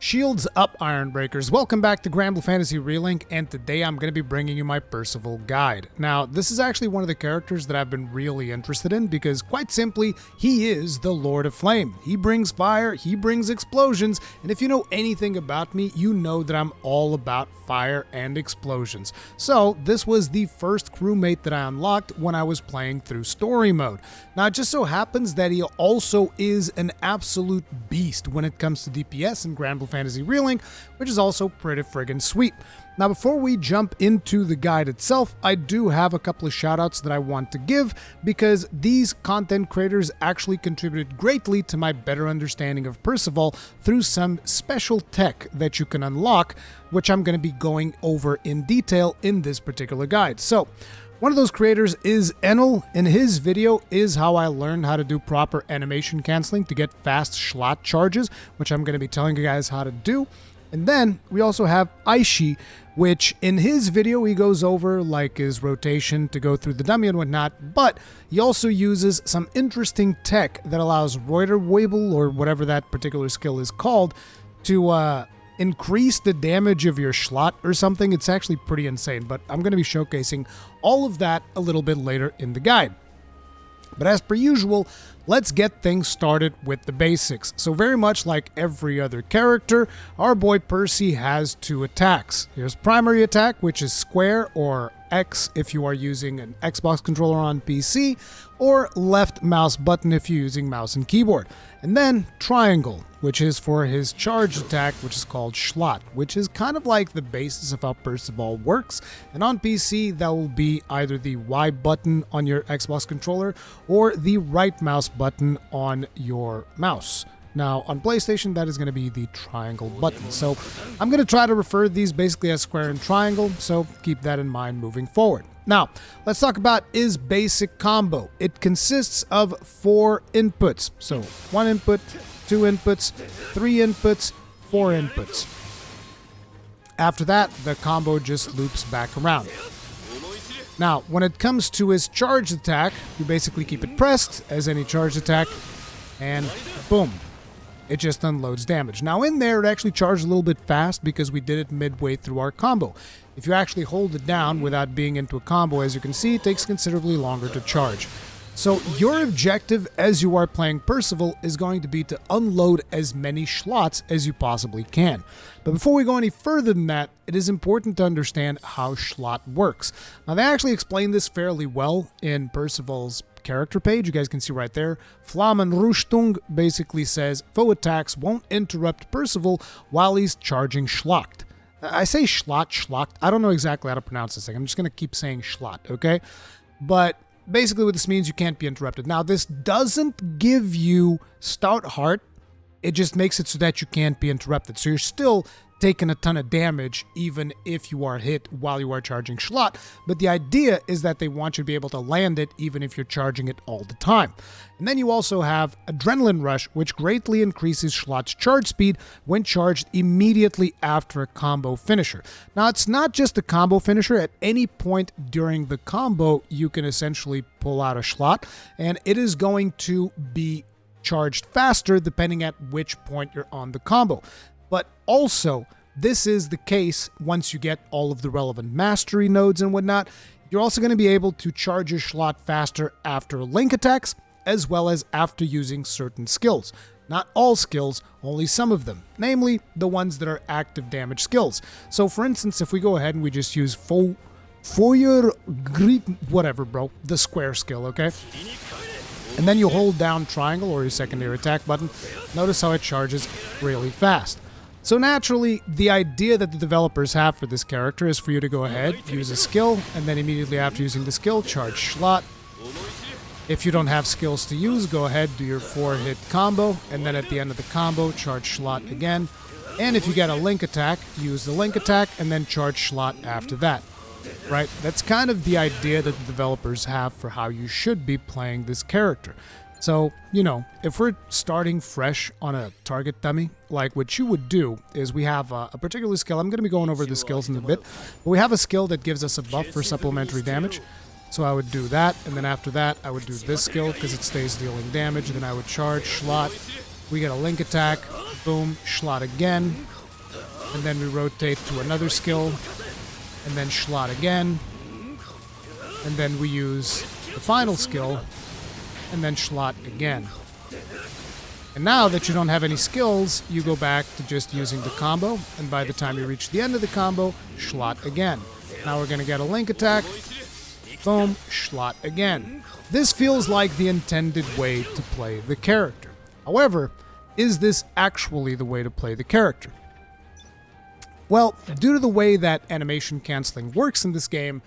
Shields up, Iron Breakers. Welcome back to Granblue Fantasy Relink, and today I'm going to be bringing you my Percival guide. Now, this is actually one of the characters that I've been really interested in because, quite simply, he is the Lord of Flame. He brings fire, he brings explosions, and if you know anything about me, you know that I'm all about fire and explosions. So, this was the first crewmate that I unlocked when I was playing through story mode. Now, it just so happens that he also is an absolute beast when it comes to DPS in Granblue Fantasy Relink, which is also pretty friggin' sweet. Now, before we jump into the guide itself, I do have a couple of shoutouts that I want to give because these content creators actually contributed greatly to my better understanding of Percival through some special tech that you can unlock, which I'm going to be going over in detail in this particular guide. So, one of those creators is Enel, and his video is how I learned how to do proper animation canceling to get fast slot charges, which I'm going to be telling you guys how to do. And then we also have Aishi, which in his video he goes over like his rotation to go through the dummy and whatnot, but he also uses some interesting tech that allows Reuterweibel, or whatever that particular skill is called, to increase the damage of your slot or something. It's actually pretty insane, but I'm going to be showcasing all of that a little bit later in the guide. But as per usual, let's get things started with the basics. So very much like every other character, our boy Percy has two attacks. Here's primary attack, which is square, or X if you are using an Xbox controller on PC, or left mouse button if you're using mouse and keyboard. And then triangle, which is for his charge attack, which is called Schlot, which is kind of like the basis of how Percival works. And on PC, that will be either the Y button on your Xbox controller or the right mouse button on your mouse. Now, on PlayStation, that is going to be the triangle button. So I'm going to try to refer to these basically as square and triangle, so keep that in mind moving forward. Now, let's talk about his basic combo. It consists of 4 inputs. So 1 input, 2 inputs, 3 inputs, 4 inputs. After that, the combo just loops back around. Now, when it comes to his charge attack, you basically keep it pressed as any charge attack, and boom. It just unloads damage. Now in there, it actually charged a little bit fast because we did it midway through our combo. If you actually hold it down without being into a combo, as you can see, it takes considerably longer to charge. So your objective as you are playing Percival is going to be to unload as many slots as you possibly can. But before we go any further than that, it is important to understand how slot works. Now they actually explain this fairly well in Percival's character page. You guys can see right there. Flammenrüstung basically says foe attacks won't interrupt Percival while he's charging Schlacht. I say Schlacht. I don't know exactly how to pronounce this thing. I'm just going to keep saying Schlacht, okay? But basically what this means, you can't be interrupted. Now this doesn't give you stout heart. It just makes it so that you can't be interrupted. So you're still taking a ton of damage even if you are hit while you are charging Schlot, but the idea is that they want you to be able to land it even if you're charging it all the time. And then you also have Adrenaline Rush, which greatly increases Schlot's charge speed when charged immediately after a combo finisher. Now it's not just a combo finisher. At any point during the combo, you can essentially pull out a Schlot, and it is going to be charged faster depending at which point you're on the combo. But also, this is the case once you get all of the relevant mastery nodes and whatnot. You're also going to be able to charge your slot faster after link attacks, as well as after using certain skills. Not all skills, only some of them, namely the ones that are active damage skills. So for instance, if we go ahead and we just use whatever, bro, the square skill, okay? And then you hold down triangle or your secondary attack button. Notice how it charges really fast. So naturally, the idea that the developers have for this character is for you to go ahead, use a skill, and then immediately after using the skill, charge Schlot. If you don't have skills to use, go ahead, do your 4-hit combo, and then at the end of the combo, charge Schlot again. And if you get a link attack, use the link attack, and then charge Schlot after that. Right? That's kind of the idea that the developers have for how you should be playing this character. So, you know, if we're starting fresh on a target dummy, like what you would do is we have a particular skill. I'm going to be going over the skills in a bit. But we have a skill that gives us a buff for supplementary damage. So I would do that, and then after that, I would do this skill because it stays dealing damage. And then I would charge Schlot, we get a link attack, boom, slot again, and then we rotate to another skill, and then slot again, and then we use the final skill, and then slot again. And now that you don't have any skills, you go back to just using the combo, and by the time you reach the end of the combo, slot again. Now we're going to get a link attack, boom, slot again. This feels like the intended way to play the character. However, is this actually the way to play the character? Well, due to the way that animation canceling works in this game,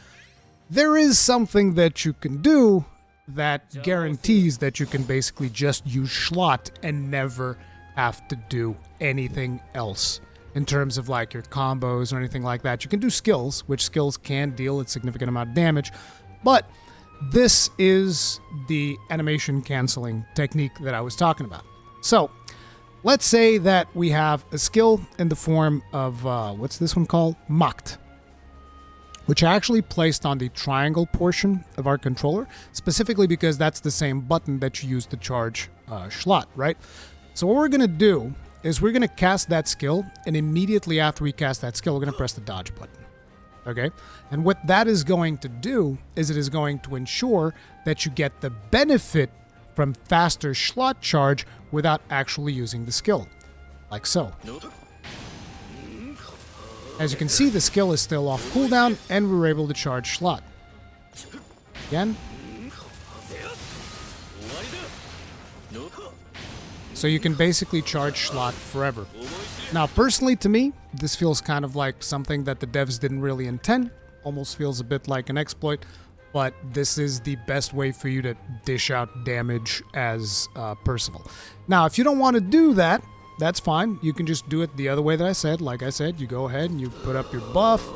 there is something that you can do that guarantees that you can basically just use slot and never have to do anything else in terms of like your combos or anything like that. You can do skills, which skills can deal a significant amount of damage, but this is the animation canceling technique that I was talking about. So let's say that we have a skill in the form of, what's this one called? Mocked, which I actually placed on the triangle portion of our controller, specifically because that's the same button that you use to charge slot, right? So what we're going to do is we're going to cast that skill, and immediately after we cast that skill, we're going to press the dodge button, okay? And what that is going to do is it is going to ensure that you get the benefit from faster slot charge without actually using the skill, like so. As you can see, the skill is still off cooldown, and we were able to charge slot. Again. So you can basically charge slot forever. Now, personally to me, this feels kind of like something that the devs didn't really intend. Almost feels a bit like an exploit, but this is the best way for you to dish out damage as Percival. Now, if you don't want to do that, that's fine. You can just do it the other way that I said. Like I said, you go ahead and you put up your buff,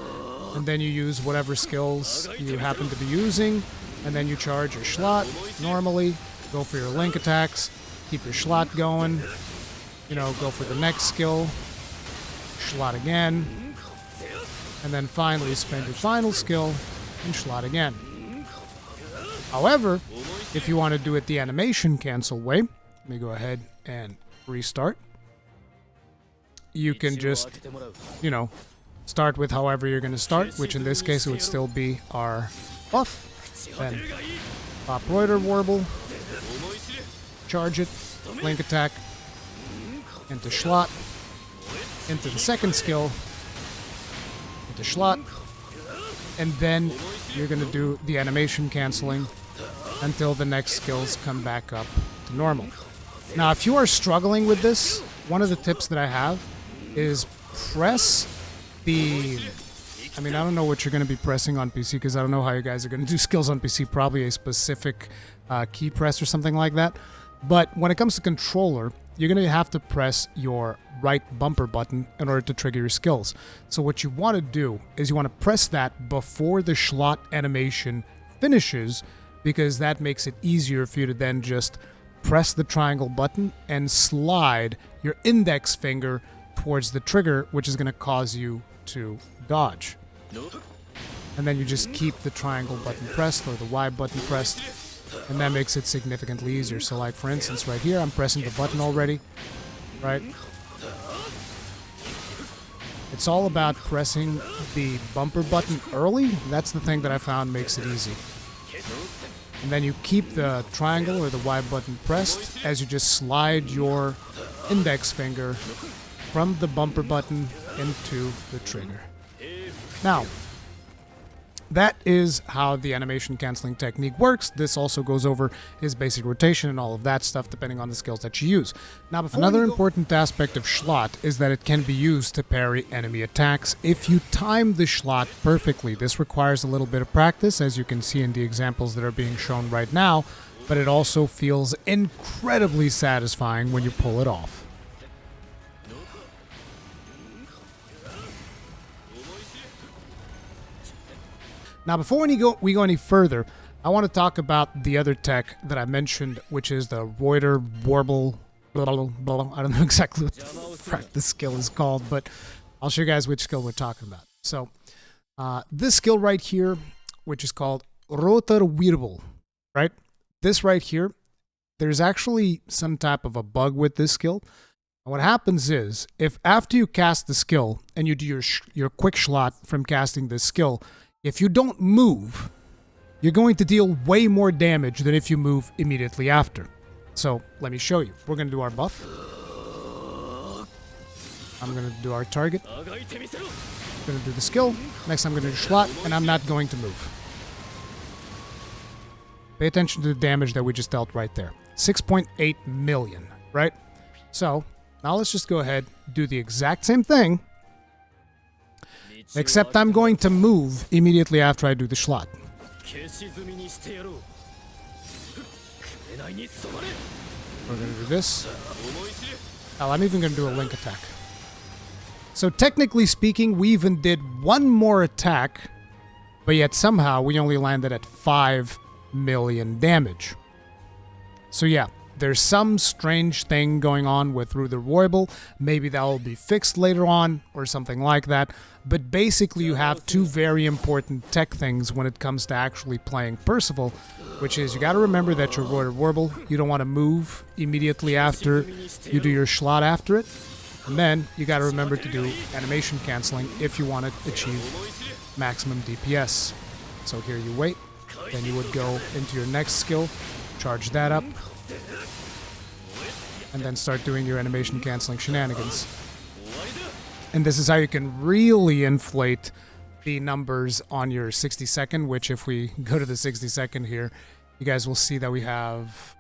and then you use whatever skills you happen to be using, and then you charge your slot normally, go for your link attacks, keep your slot going, you know, go for the next skill, slot again, and then finally spend your final skill and slot again. However, if you want to do it the animation cancel way, let me go ahead and restart. You can just, you know, start with however you're going to start, which in this case it would still be our buff. Then pop Reuter Warble, charge it, link attack, into slot, into the second skill, into slot, and then you're going to do the animation canceling until the next skills come back up to normal. Now, if you are struggling with this, one of the tips that I have is press the... I mean, I don't know what you're going to be pressing on PC because I don't know how you guys are going to do skills on PC. Probably a specific key press or something like that. But when it comes to controller, you're going to have to press your right bumper button in order to trigger your skills. So what you want to do is you want to press that before the slot animation finishes, because that makes it easier for you to then just press the triangle button and slide your index finger towards the trigger, which is going to cause you to dodge. And then you just keep the triangle button pressed or the Y button pressed, and that makes it significantly easier. So like for instance right here, I'm pressing the button already, right? It's all about pressing the bumper button early. That's the thing that I found makes it easy. And then you keep the triangle or the Y button pressed as you just slide your index finger from the bumper button into the trigger. Now, that is how the animation canceling technique works. This also goes over his basic rotation and all of that stuff depending on the skills that you use. Now, another important aspect of slot is that it can be used to parry enemy attacks if you time the slot perfectly. This requires a little bit of practice, as you can see in the examples that are being shown right now, but it also feels incredibly satisfying when you pull it off. Now, before we go any further, I want to talk about the other tech that I mentioned, which is the Reuter Warble. Blah, blah, blah. I don't know exactly what the frick this skill is called, but I'll show you guys which skill we're talking about. So, this skill right here, which is called Reuter Wirbel, right? This right here, there's actually some type of a bug with this skill. And what happens is, if after you cast the skill and you do your quick slot from casting this skill, if you don't move, you're going to deal way more damage than if you move immediately after. So let me show you. We're going to do our buff. I'm going to do our target. I'm going to do the skill. Next I'm going to do slot, and I'm not going to move. Pay attention to the damage that we just dealt right there. 6.8 million, right? So now let's just go ahead, do the exact same thing, except I'm going to move immediately after I do the slot. We're going to do this. Oh, I'm even going to do a link attack. So technically speaking, we even did one more attack, but yet somehow we only landed at 5 million damage. So yeah, there's some strange thing going on with Rurikhan. Maybe that will be fixed later on or something like that. But basically you have two very important tech things when it comes to actually playing Percival, which is you got to remember that your Rurikhan, you don't want to move immediately after you do your slot after it. And then you got to remember to do animation canceling if you want to achieve maximum DPS. So here you wait, then you would go into your next skill, charge that up, and then start doing your animation canceling shenanigans. And this is how you can really inflate the numbers on your 60-second, which if we go to the 60-second here, you guys will see that we have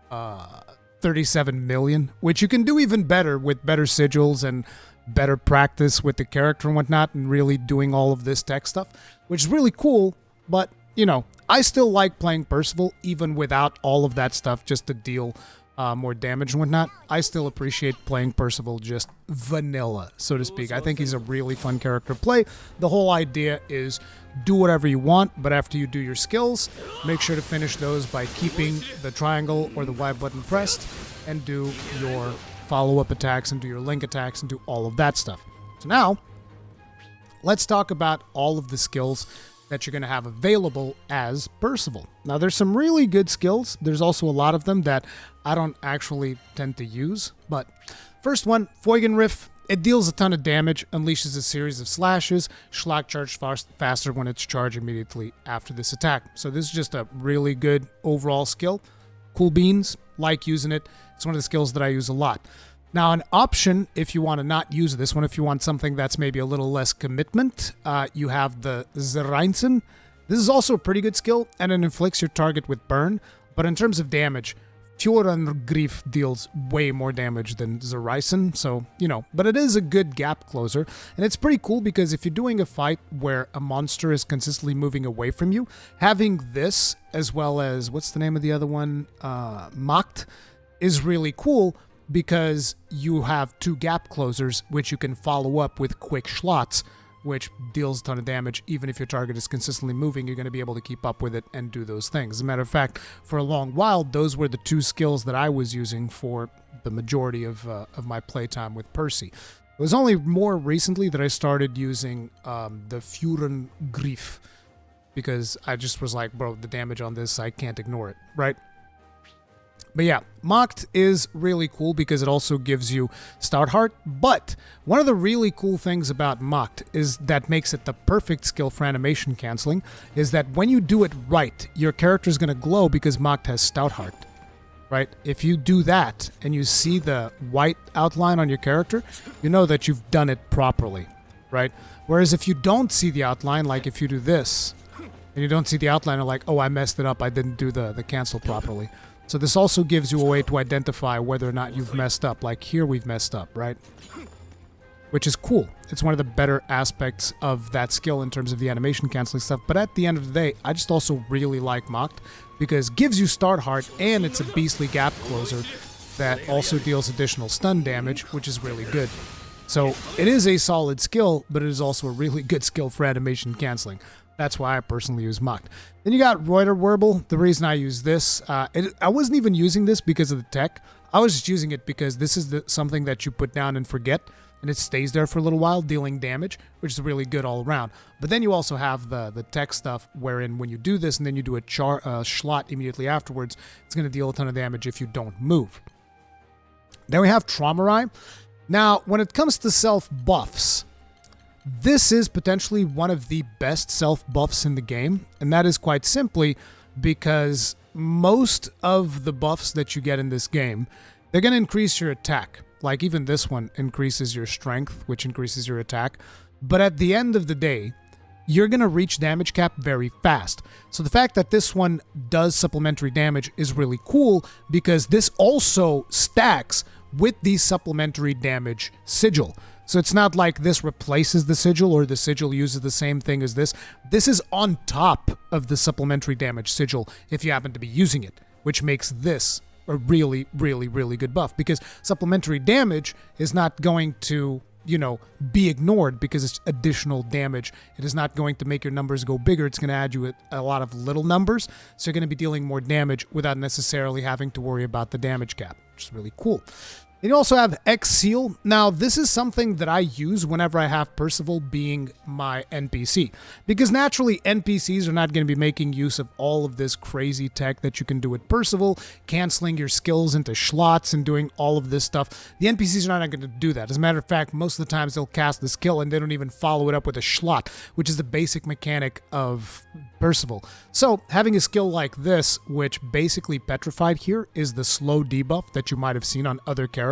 37 million, which you can do even better with better sigils and better practice with the character and whatnot, and really doing all of this tech stuff, which is really cool. But, you know, I still like playing Percival even without all of that stuff, just to deal more damage and whatnot. I still appreciate playing Percival just vanilla, so to speak. I think he's a really fun character to play. The whole idea is do whatever you want, but after you do your skills, make sure to finish those by keeping the triangle or the Y button pressed, and do your follow-up attacks and do your link attacks and do all of that stuff. So now, let's talk about all of the skills that you're going to have available as Percival. Now, there's some really good skills. There's also a lot of them that I don't actually tend to use. But first one, Riff. It deals a ton of damage, unleashes a series of slashes, Schlag charge faster when it's charged immediately after this attack. So this is just a really good overall skill. Cool beans, like using it. It's one of the skills that I use a lot. Now, an option, if you want to not use this one, if you want something that's maybe a little less commitment, you have the Zereinsen. This is also a pretty good skill, and it inflicts your target with burn. But in terms of damage, Grief deals way more damage than Zereinsen, so, you know. But it is a good gap closer, and it's pretty cool because if you're doing a fight where a monster is consistently moving away from you, having this, as well as, what's the name of the other one? Macht, is really cool, because you have two gap closers, which you can follow up with quick slots, which deals a ton of damage. Even if your target is consistently moving, you're going to be able to keep up with it and do those things. As a matter of fact, for a long while, those were the two skills that I was using for the majority of my playtime with Percy. It was only more recently that I started using the Grief, because I just was like, bro, the damage on this, I can't ignore it, right? But yeah, Macht is really cool because it also gives you Stout Heart. But one of the really cool things about Macht is that makes it the perfect skill for animation canceling, is that when you do it right, your character is going to glow because Macht has Stout Heart, right? If you do that and you see the white outline on your character, you know that you've done it properly, right? Whereas if you don't see the outline, like if you do this, and you don't see the outline, you're like, oh, I messed it up, I didn't do the cancel properly. So this also gives you a way to identify whether or not you've messed up. Like here we've messed up, right? Which is cool. It's one of the better aspects of that skill in terms of the animation canceling stuff. But at the end of the day, I just also really like Macht because it gives you Start Heart and it's a beastly gap closer that also deals additional stun damage, which is really good. So it is a solid skill, but it is also a really good skill for animation canceling. That's why I personally use Macht. Then you got Rurikhan. The reason I use this, I wasn't even using this because of the tech. I was just using it because this is something that you put down and forget. and it stays there for a little while, dealing damage, which is really good all around. But then you also have the tech stuff, wherein when you do this and then you do a slot immediately afterwards, it's going to deal a ton of damage if you don't move. Then we have Traumarai. Now, when it comes to self-buffs, this is potentially one of the best self-buffs in the game, and that is quite simply because most of the buffs that you get in this game, they're going to increase your attack. Like even this one increases your strength, which increases your attack. But at the end of the day, you're going to reach damage cap very fast. So the fact that this one does supplementary damage is really cool because this also stacks with the supplementary damage sigil. So it's not like this replaces the sigil or the sigil uses the same thing as this. This is on top of the supplementary damage sigil if you happen to be using it, which makes this a really, really, really good buff because supplementary damage is not going to, be ignored because it's additional damage. It is not going to make your numbers go bigger. It's going to add you a lot of little numbers. So you're going to be dealing more damage without necessarily having to worry about the damage cap, which is really cool. Then you also have X-Seal. Now, this is something that I use whenever I have Percival being my NPC. Because naturally, NPCs are not going to be making use of all of this crazy tech that you can do with Percival, canceling your skills into slots and doing all of this stuff. The NPCs are not going to do that. As a matter of fact, most of the times they'll cast the skill and they don't even follow it up with a slot, which is the basic mechanic of Percival. So having a skill like this, which basically petrified here, is the slow debuff that you might have seen on other characters,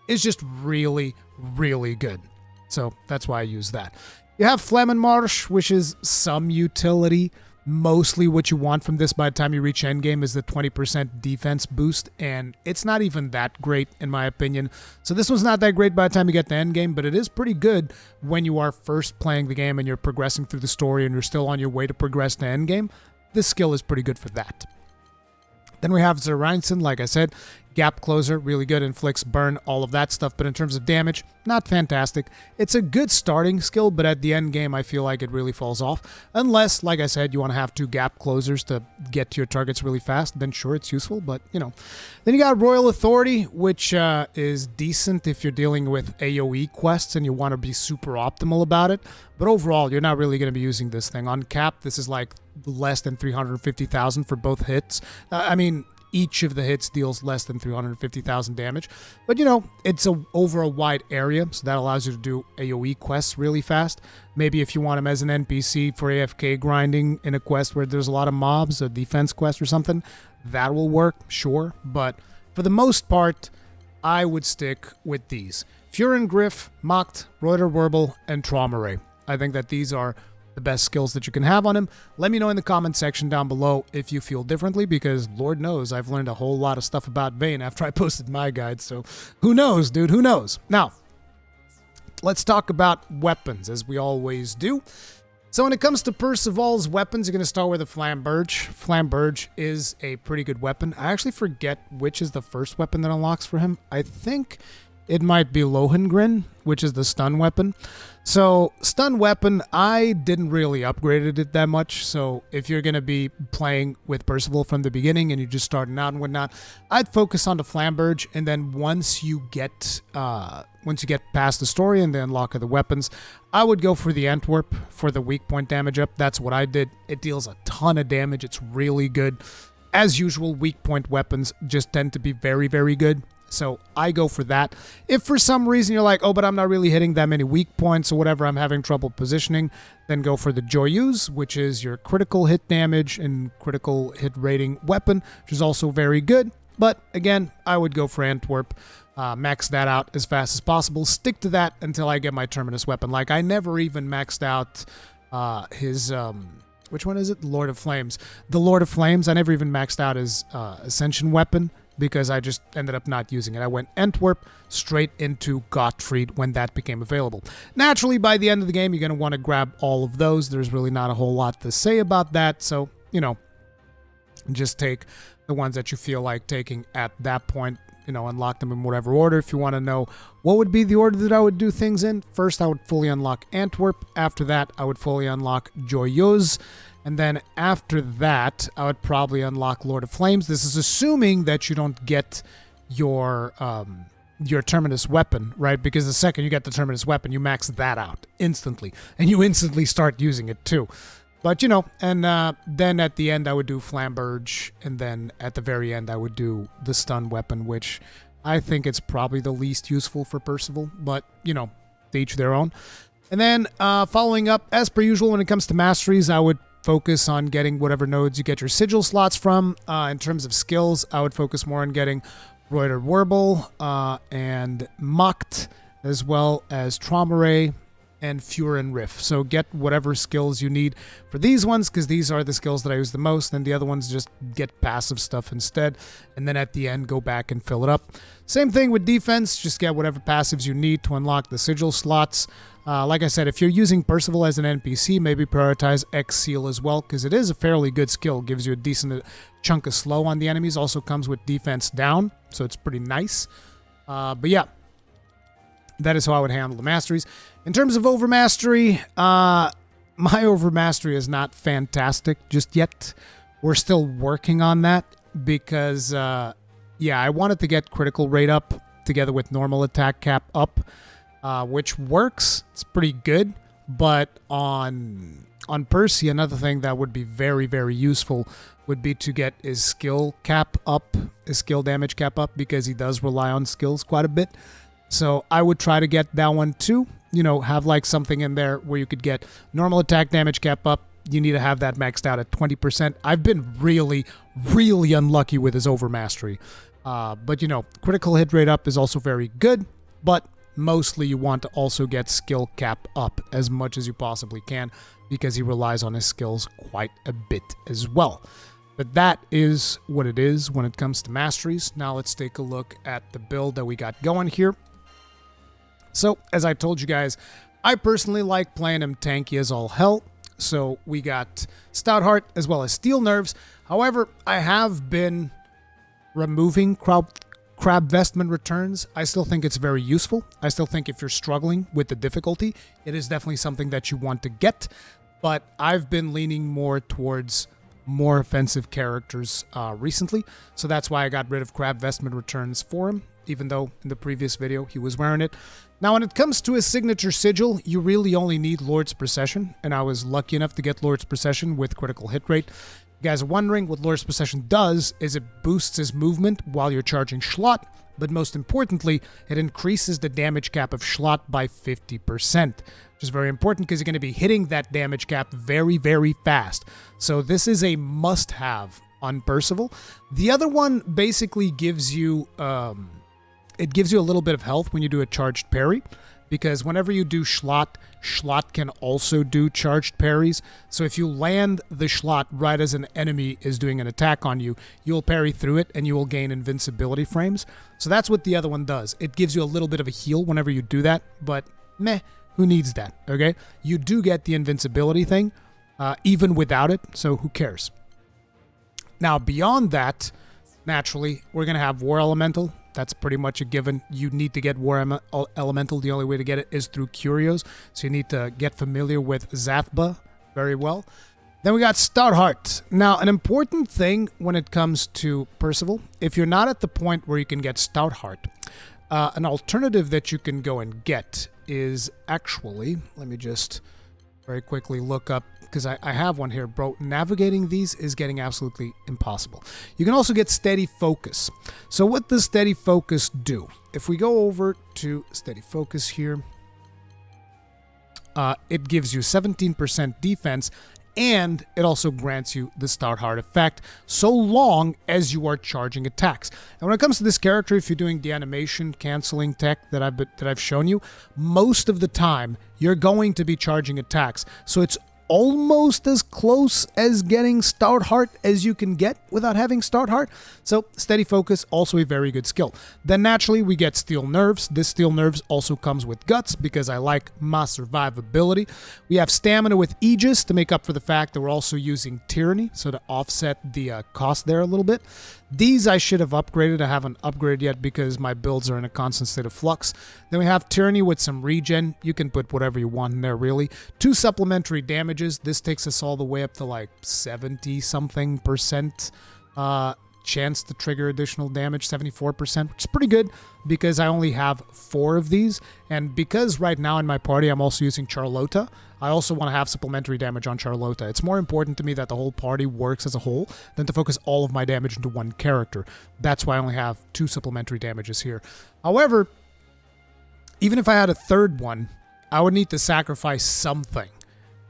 is just really, really good. So that's why I use that. You have Flammenmarsch, which is some utility. Mostly what you want from this by the time you reach endgame is the 20% defense boost, and it's not even that great in my opinion. So this one's not that great by the time you get to endgame, but it is pretty good when you are first playing the game and you're progressing through the story and you're still on your way to progress to endgame. This skill is pretty good for that. Then we have Zereinsen, like I said, gap closer, really good, inflicts burn, all of that stuff, but in terms of damage, not fantastic. It's a good starting skill, but at the end game, I feel like it really falls off. Unless, like I said, you want to have 2 gap closers to get to your targets really fast, then sure, it's useful, but Then you got Royal Authority, which is decent if you're dealing with AoE quests and you want to be super optimal about it, but overall, you're not really going to be using this thing. On cap, this is like less than 350,000 for both hits. Each of the hits deals less than 350,000 damage. But, it's over a wide area, so that allows you to do AoE quests really fast. Maybe if you want him as an NPC for AFK grinding in a quest where there's a lot of mobs, a defense quest or something, that will work, sure. But for the most part, I would stick with these. Furengriff, Macht, Reuterwirbel, and Traumaray. I think that these are the best skills that you can have on him. Let me know in the comment section down below if you feel differently, because Lord knows I've learned a whole lot of stuff about Vayne after I posted my guide, so who knows, dude, who knows? Now, let's talk about weapons, as we always do. So when it comes to Percival's weapons, you're going to start with a Flamberge. Flamberge is a pretty good weapon. I actually forget which is the first weapon that unlocks for him. I think it might be Lohengrin, which is the stun weapon. So, stun weapon, I didn't really upgrade it that much, so if you're going to be playing with Percival from the beginning and you're just starting out and whatnot, I'd focus on the Flamberge, and then once you get past the story and the unlock of the weapons, I would go for the Antwerp for the weak point damage up. That's what I did. It deals a ton of damage. It's really good. As usual, weak point weapons just tend to be very, very good. So I go for that. If for some reason you're like, oh, but I'm not really hitting that many weak points or whatever, I'm having trouble positioning, then go for the Joyeuse, which is your critical hit damage and critical hit rating weapon, which is also very good. But again, I would go for Antwerp, max that out as fast as possible, stick to that until I get my Terminus weapon. Like, I never even maxed out his... which one is it? Lord of Flames. The Lord of Flames, I never even maxed out his Ascension weapon, because I just ended up not using it. I went Antwerp straight into Gottfried when that became available. Naturally, by the end of the game, you're going to want to grab all of those. There's really not a whole lot to say about that, so, just take the ones that you feel like taking at that point, unlock them in whatever order. If you want to know what would be the order that I would do things in, first I would fully unlock Antwerp. After that, I would fully unlock Joyeuse. And then after that, I would probably unlock Lord of Flames. This is assuming that you don't get your your terminus weapon, right? Because the second you get the terminus weapon, you max that out instantly, and you instantly start using it too. But, you know, and then at the end I would do Flamberge, and then at the very end I would do the stun weapon, which I think it's probably the least useful for Percival, but, you know, to each their own. And then following up, as per usual, when it comes to masteries, I would focus on getting whatever nodes you get your sigil slots from. In terms of skills, I would focus more on getting Reuter Warble and Mocked, as well as Trauma Ray and Furin Riff. So get whatever skills you need for these ones, because these are the skills that I use the most, and the other ones just get passive stuff instead, and then at the end go back and fill it up. Same thing with defense, just get whatever passives you need to unlock the sigil slots. Like I said, if you're using Percival as an NPC, maybe prioritize X Seal as well, because it is a fairly good skill, gives you a decent chunk of slow on the enemies, also comes with defense down, so it's pretty nice. But yeah, that is how I would handle the masteries. In terms of overmastery, my overmastery is not fantastic just yet. We're still working on that because, yeah, I wanted to get critical rate up together with normal attack cap up, which works. It's pretty good. But on Percy, another thing that would be very, very useful would be to get his skill cap up, his skill damage cap up, because he does rely on skills quite a bit. So I would try to get that one too. You know, have like something in there where you could get normal attack damage cap up. You need to have that maxed out at 20%. I've been really, really unlucky with his overmastery. But, you know, critical hit rate up is also very good. But mostly you want to also get skill cap up as much as you possibly can, because he relies on his skills quite a bit as well. But that is what it is when it comes to masteries. Now let's take a look at the build that we got going here. So, as I told you guys, I personally like playing him tanky as all hell. So, we got Stout Heart as well as Steel Nerves. However, I have been removing Crab Vestment returns. I still think it's very useful. I still think if you're struggling with the difficulty, it is definitely something that you want to get. But I've been leaning more towards more offensive characters recently. So, that's why I got rid of Crab Vestment returns for him, even though in the previous video he was wearing it. Now, when it comes to his signature sigil, you really only need Lord's Procession, and I was lucky enough to get Lord's Procession with critical hit rate. You guys are wondering what Lord's Procession does is it boosts his movement while you're charging Schlot, but most importantly, it increases the damage cap of Schlot by 50%, which is very important because you're going to be hitting that damage cap very, very fast. So this is a must-have on Percival. The other one basically gives you it gives you a little bit of health when you do a charged parry, because whenever you do Schlot, Schlot can also do charged parries. So if you land the Schlot right as an enemy is doing an attack on you, you'll parry through it and you will gain invincibility frames. So that's what the other one does. It gives you a little bit of a heal whenever you do that, but meh, who needs that, okay? You do get the invincibility thing, even without it, so who cares? Now, beyond that, naturally, we're going to have War Elemental. That's pretty much a given. You need to get War Elemental. The only way to get it is through Curios. So you need to get familiar with Zathba very well. Then we got Stout Heart. Now, an important thing when it comes to Percival, if you're not at the point where you can get Stout Heart, an alternative that you can go and get is actually, let me just very quickly look up, because I have one here, bro. Navigating these is getting absolutely impossible. You can also get Steady Focus. So what does Steady Focus do? If we go over to Steady Focus here, it gives you 17% defense, and it also grants you the Stout Heart effect so long as you are charging attacks. And when it comes to this character, if you're doing the animation canceling tech that I've shown you, most of the time you're going to be charging attacks. So it's almost as close as getting Stout Heart as you can get without having Stout Heart. So Steady Focus, also a very good skill. Then naturally we get Steel Nerves. This Steel Nerves also comes with Guts because I like my survivability. We have Stamina with Aegis to make up for the fact that we're also using Tyranny, so to offset the cost there a little bit. These I should have upgraded. I haven't upgraded yet because my builds are in a constant state of flux. Then we have Tyranny with some regen. You can put whatever you want in there, really. 2 supplementary damages. This takes us all the way up to like 70-something%. chance to trigger additional damage, 74%, which is pretty good because I only have 4 of these. And because right now in my party I'm also using Charlotta, I also want to have supplementary damage on Charlotta. It's more important to me that the whole party works as a whole than to focus all of my damage into one character. That's why I only have 2 supplementary damages here. However, even if I had a third one, I would need to sacrifice something.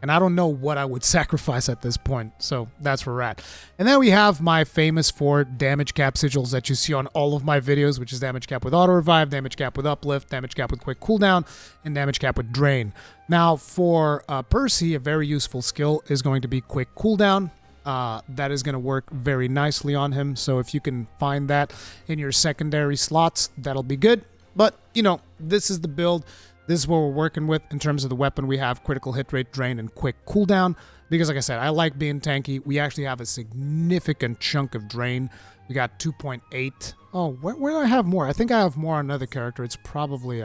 And I don't know what I would sacrifice at this point. So that's where we're at. And then we have my famous 4 damage cap sigils that you see on all of my videos, which is damage cap with auto revive, damage cap with uplift, damage cap with quick cooldown, and damage cap with drain. Now for Percy, a very useful skill is going to be quick cooldown. That is going to work very nicely on him. So if you can find that in your secondary slots, that'll be good. But, you know, this is the build. This is what we're working with in terms of the weapon. We have critical hit rate, drain, and quick cooldown. Because, like I said, I like being tanky. We actually have a significant chunk of drain. We got 2.8. Oh, where do I have more? I think I have more on another character. It's probably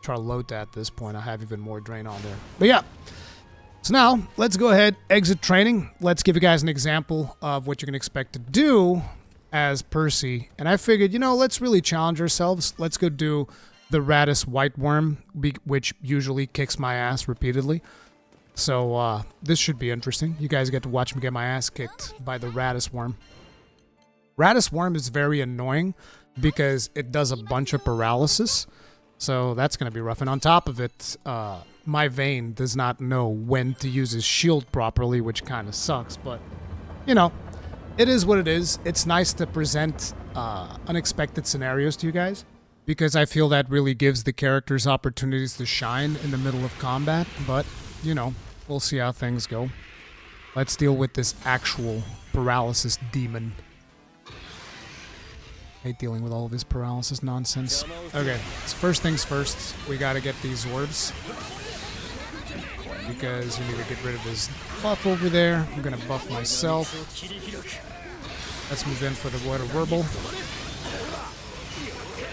Charlotta at this point. I have even more drain on there. But yeah. So now, let's go ahead, exit training. Let's give you guys an example of what you can expect to do as Percy. And I figured, you know, let's really challenge ourselves. Let's go do the Radis White Worm, which usually kicks my ass repeatedly. So this should be interesting. You guys get to watch me get my ass kicked by the Radis Worm. Radis Worm is very annoying because it does a bunch of paralysis. So that's going to be rough. And on top of it, my Vayne does not know when to use his shield properly, which kind of sucks. But, you know, it is what it is. It's nice to present unexpected scenarios to you guys, because I feel that really gives the characters opportunities to shine in the middle of combat. But, you know, we'll see how things go. Let's deal with this actual paralysis demon. I hate dealing with all of this paralysis nonsense. Okay, so first things first, we gotta get these orbs, because you need to get rid of his buff over there. I'm gonna buff myself. Let's move in for the Water Warble.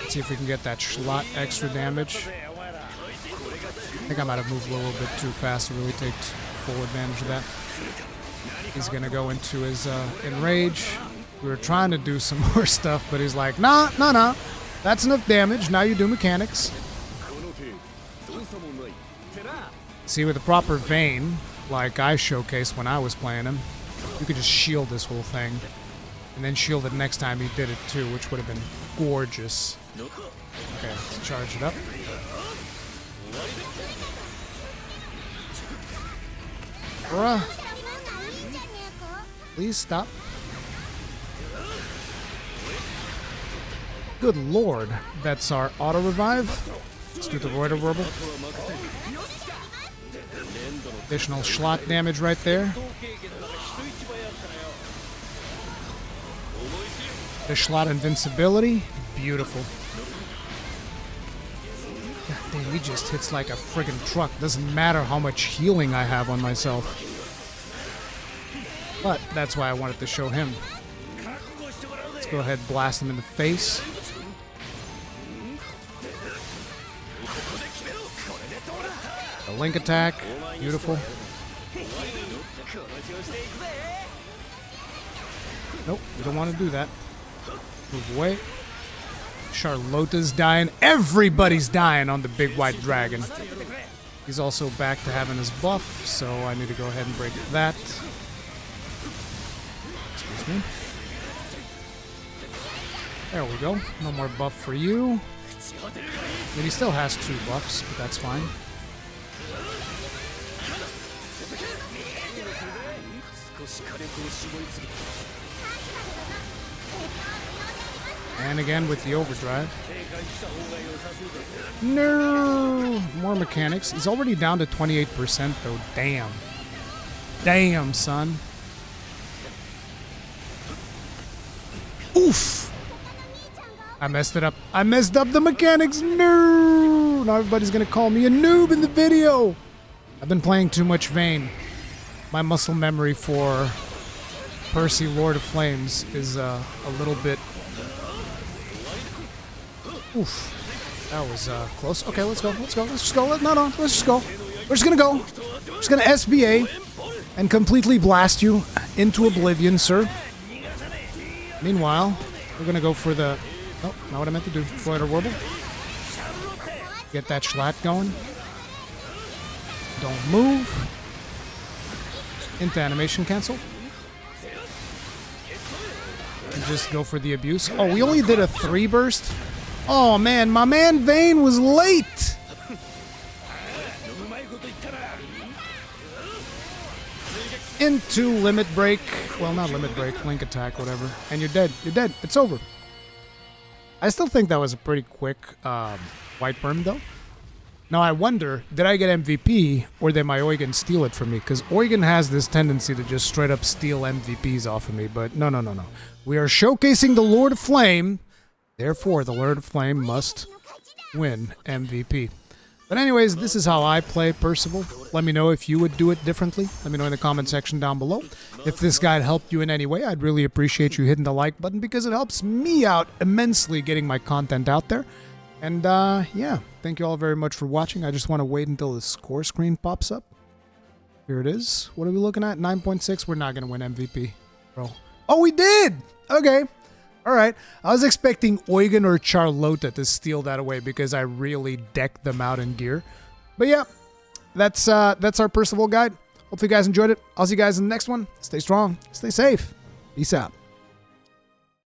See if we can get that slot extra damage. I think I might have moved a little bit too fast to really take full advantage of that. He's gonna go into his enrage. We were trying to do some more stuff, but he's like, nah. That's enough damage. Now you do mechanics. See, with a proper Vayne, like I showcased when I was playing him, you could just shield this whole thing. And then shield it next time he did it too, which would have been gorgeous. Okay, let's charge it up. Bruh. Please stop. Good lord. That's our auto revive. Let's do the Reuter Warble. Additional slot damage right there. The slot invincibility. Beautiful. God damn, he just hits like a friggin' truck. Doesn't matter how much healing I have on myself. But that's why I wanted to show him. Let's go ahead and blast him in the face. A link attack. Beautiful. Nope, we don't want to do that. Move away. Charlotta's dying. Everybody's dying on the big white dragon. He's also back to having his buff, so I need to go ahead and break that. Excuse me. There we go. No more buff for you. I mean, he still has 2 buffs, but that's fine. And again with the overdrive. No! More mechanics. He's already down to 28% though. Damn. Damn, son. Oof! I messed it up. I messed up the mechanics. No! Now everybody's gonna call me a noob in the video. I've been playing too much Vayne. My muscle memory for Percy Lord of Flames is a little bit... Oof. That was close. Okay, let's go. Let's go. Let's just go. No, let's just go. We're just gonna go. We're just gonna SBA and completely blast you into oblivion, sir. Meanwhile, we're going to go for the... Oh, not what I meant to do. Flutter Warble. Get that Schlatt going. Don't move. Into animation cancel. And just go for the abuse. Oh, we only did a 3 burst? Oh, man. My man Vayne was late. Into limit break. Well, not limit break. Link attack, whatever. And you're dead. You're dead. It's over. I still think that was a pretty quick white perm, though. Now, I wonder, did I get MVP, or did my Eugen steal it from me? Because Eugen has this tendency to just straight up steal MVPs off of me, but no, no, no, no. We are showcasing the Lord of Flame, therefore the Lord of Flame must win MVP. But anyways, this is how I play Percival. Let me know if you would do it differently. Let me know in the comment section down below. If this guide helped you in any way, I'd really appreciate you hitting the like button because it helps me out immensely getting my content out there. And yeah, thank you all very much for watching. I just want to wait until the score screen pops up. Here it is. What are we looking at? 9.6. We're not going to win MVP, bro. Oh, we did! Okay. All right. I was expecting Eugen or Charlotta to steal that away because I really decked them out in gear. But yeah, that's our Percival guide. Hopefully you guys enjoyed it. I'll see you guys in the next one. Stay strong. Stay safe. Peace out.